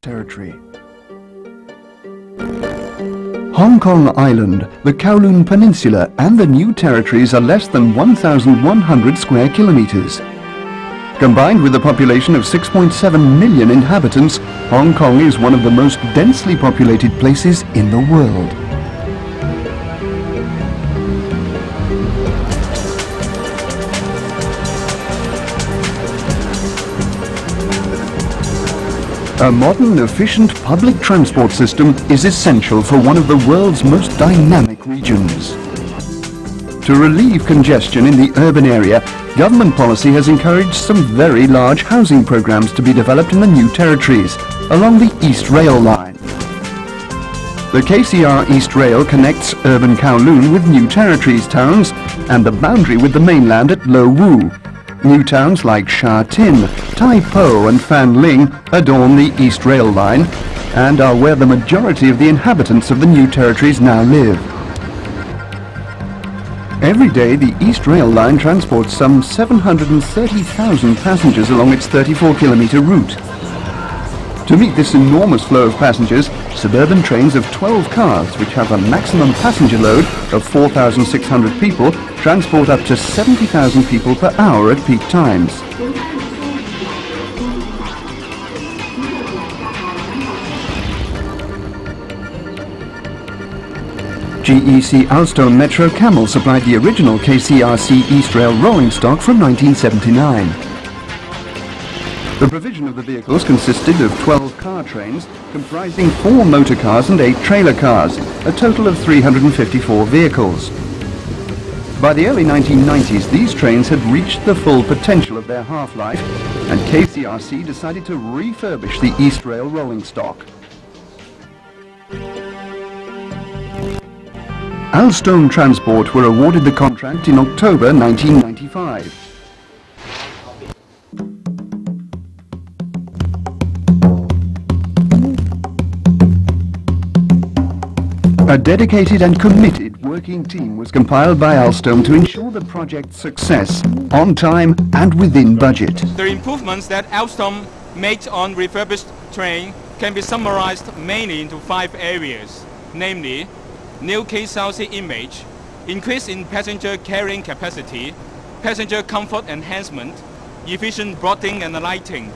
territory. Hong Kong Island, the Kowloon Peninsula and the new territories are less than 1,100 square kilometers. Combined with a population of 6.7 million inhabitants, Hong Kong is one of the most densely populated places in the world. A modern, efficient public transport system is essential for one of the world's most dynamic regions. To relieve congestion in the urban area, government policy has encouraged some very large housing programs to be developed in the new territories along the East Rail line. The KCR East Rail connects urban Kowloon with new territories towns and the boundary with the mainland at Lo Wu. New towns like Sha Tin, Tai Po and Fan Ling adorn the East Rail line and are where the majority of the inhabitants of the new territories now live. Every day the East Rail line transports some 730,000 passengers along its 34-kilometre route. To meet this enormous flow of passengers, suburban trains of 12 cars, which have a maximum passenger load of 4,600 people, transport up to 70,000 people per hour at peak times. GEC Alstom Metro Cammell supplied the original KCRC East Rail rolling stock from 1979. The provision of the vehicles consisted of 12 car trains comprising 4 motor cars and 8 trailer cars, a total of 354 vehicles. By the early 1990s, these trains had reached the full potential of their half-life, and KCRC decided to refurbish the East Rail rolling stock. Alstom Transport were awarded the contract in October 1995. A dedicated and committed working team was compiled by Alstom to ensure the project's success, on time and within budget. The improvements that Alstom made on refurbished train can be summarized mainly into 5 areas, namely new KCRC image, increase in passenger carrying capacity, passenger comfort enhancement, efficient boarding and lighting,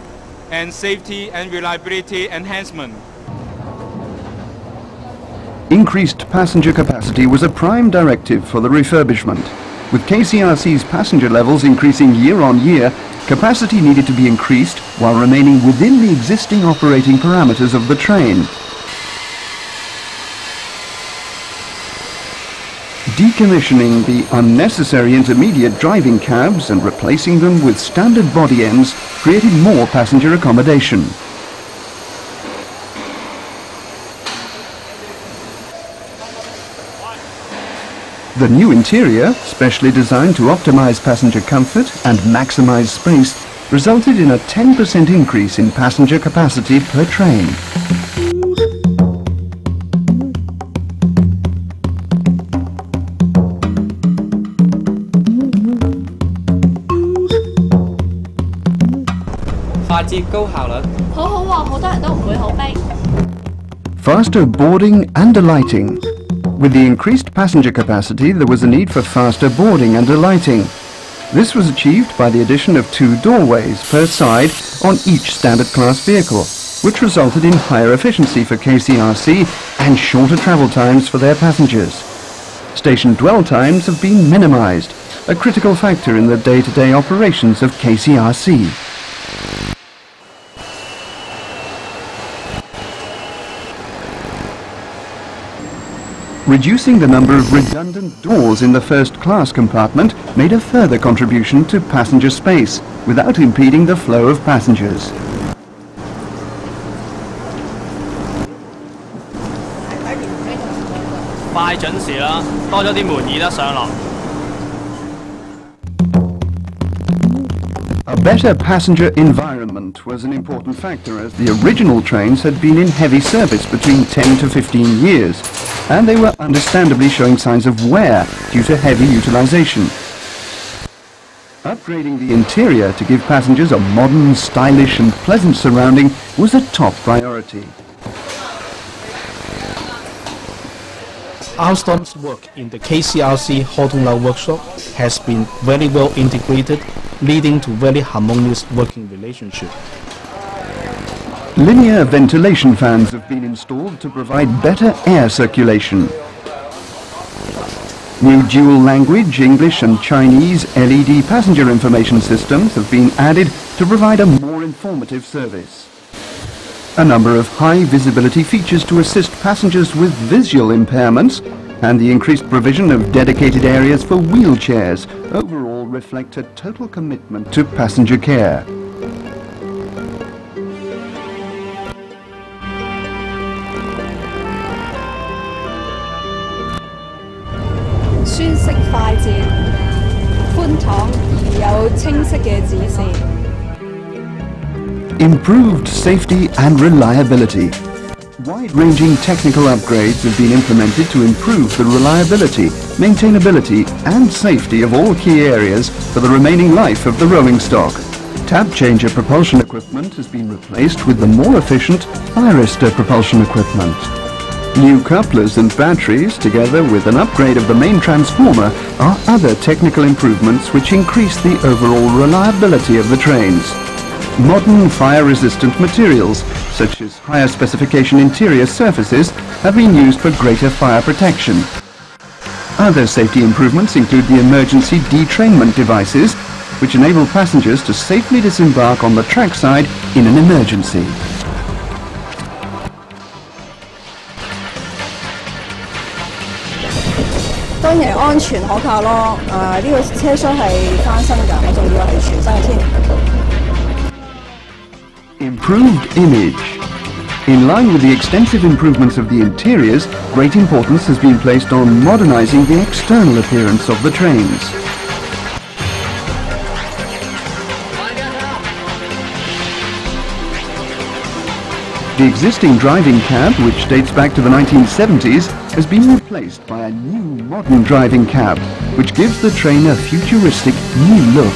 and safety and reliability enhancement. Increased passenger capacity was a prime directive for the refurbishment. With KCRC's passenger levels increasing year on year, capacity needed to be increased while remaining within the existing operating parameters of the train. Decommissioning the unnecessary intermediate driving cabs and replacing them with standard body ends created more passenger accommodation. The new interior, specially designed to optimize passenger comfort and maximize space, resulted in a 10% increase in passenger capacity per train. Faster boarding and alighting. With the increased passenger capacity, there was a need for faster boarding and alighting. This was achieved by the addition of 2 doorways per side on each standard class vehicle, which resulted in higher efficiency for KCRC and shorter travel times for their passengers. Station dwell times have been minimized, a critical factor in the day-to-day operations of KCRC. Reducing the number of redundant doors in the first-class compartment made a further contribution to passenger space, without impeding the flow of passengers. A better passenger environment was an important factor, as the original trains had been in heavy service between 10 to 15 years, and they were understandably showing signs of wear due to heavy utilization. Upgrading the interior to give passengers a modern, stylish and pleasant surrounding was a top priority. Alstom's work in the KCRC Hortonlau workshop has been very well integrated, leading to very harmonious working relationship. Linear ventilation fans have been installed to provide better air circulation. New dual language, English and Chinese LED passenger information systems have been added to provide a more informative service. A number of high visibility features to assist passengers with visual impairments and the increased provision of dedicated areas for wheelchairs overall reflect a total commitment to passenger care. Improved safety and reliability. Wide-ranging technical upgrades have been implemented to improve the reliability, maintainability and safety of all key areas for the remaining life of the rolling stock. Tap changer propulsion equipment has been replaced with the more efficient thyristor propulsion equipment. New couplers and batteries, together with an upgrade of the main transformer, are other technical improvements which increase the overall reliability of the trains. Modern fire-resistant materials, such as higher specification interior surfaces, have been used for greater fire protection. Other safety improvements include the emergency detrainment devices, which enable passengers to safely disembark on the trackside in an emergency. 當然安全可靠咯。呢個車廂係翻新㗎，我仲以為係全新嘅添。Improved image. In line with the extensive improvements of the interiors, great importance has been placed on modernizing the external appearance of the trains. The existing driving cab, which dates back to the 1970s, has been replaced by a new modern driving cab, which gives the train a futuristic new look.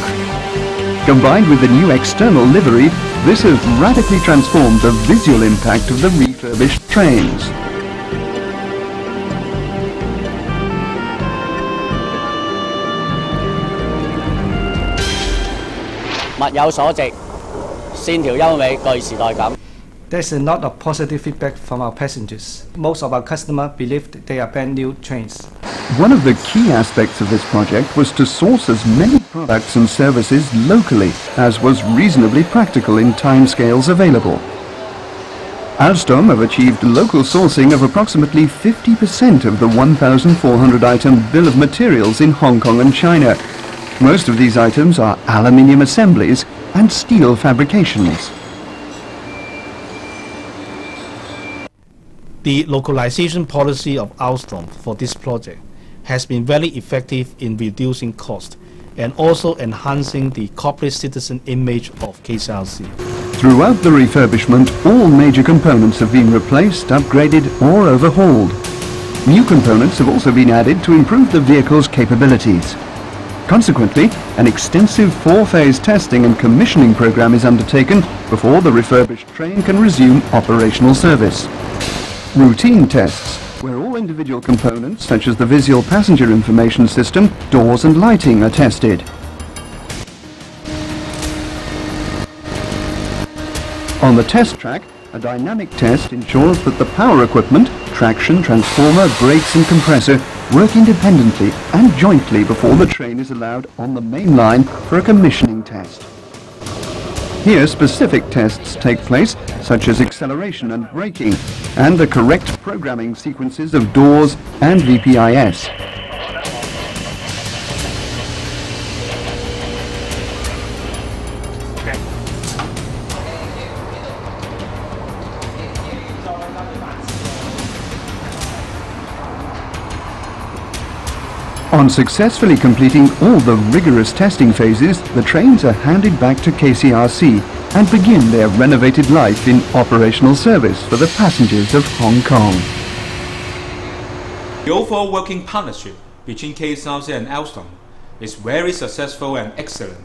Combined with the new external livery, this has radically transformed the visual impact of the refurbished trains. There's a lot of positive feedback from our passengers. Most of our customers believed they are brand new trains. One of the key aspects of this project was to source as many products and services locally as was reasonably practical in timescales available. Alstom have achieved local sourcing of approximately 50% of the 1,400 item bill of materials in Hong Kong and China. Most of these items are aluminium assemblies and steel fabrications. The localization policy of Alstom for this project has been very effective in reducing cost and also enhancing the corporate citizen image of KCRC. Throughout the refurbishment, all major components have been replaced, upgraded or overhauled. New components have also been added to improve the vehicle's capabilities. Consequently, an extensive four-phase testing and commissioning program is undertaken before the refurbished train can resume operational service. Routine tests, where all individual components such as the visual passenger information system, doors and lighting are tested. On the test track, a dynamic test ensures that the power equipment, traction, transformer, brakes and compressor work independently and jointly before the train is allowed on the main line for a commissioning test. Here specific tests take place, such as acceleration and braking, and the correct programming sequences of doors and VPIS. On successfully completing all the rigorous testing phases, the trains are handed back to KCRC and begin their renovated life in operational service for the passengers of Hong Kong. The overall working partnership between KCRC and Alstom is very successful and excellent.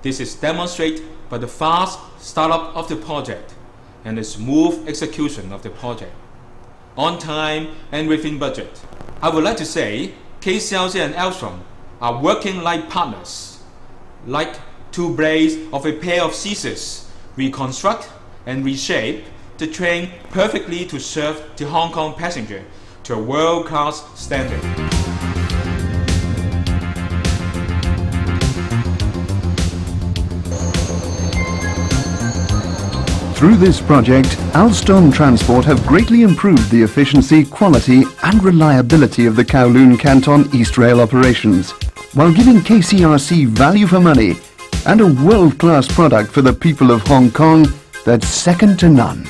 This is demonstrated by the fast startup of the project and the smooth execution of the project, on time and within budget. I would like to say KCR and Alstom are working like partners, like two blades of a pair of scissors, reconstruct and reshape the train perfectly to serve the Hong Kong passenger to a world-class standard. Through this project, Alstom Transport have greatly improved the efficiency, quality and reliability of the Kowloon Canton East Rail operations, while giving KCRC value for money and a world-class product for the people of Hong Kong that's second to none.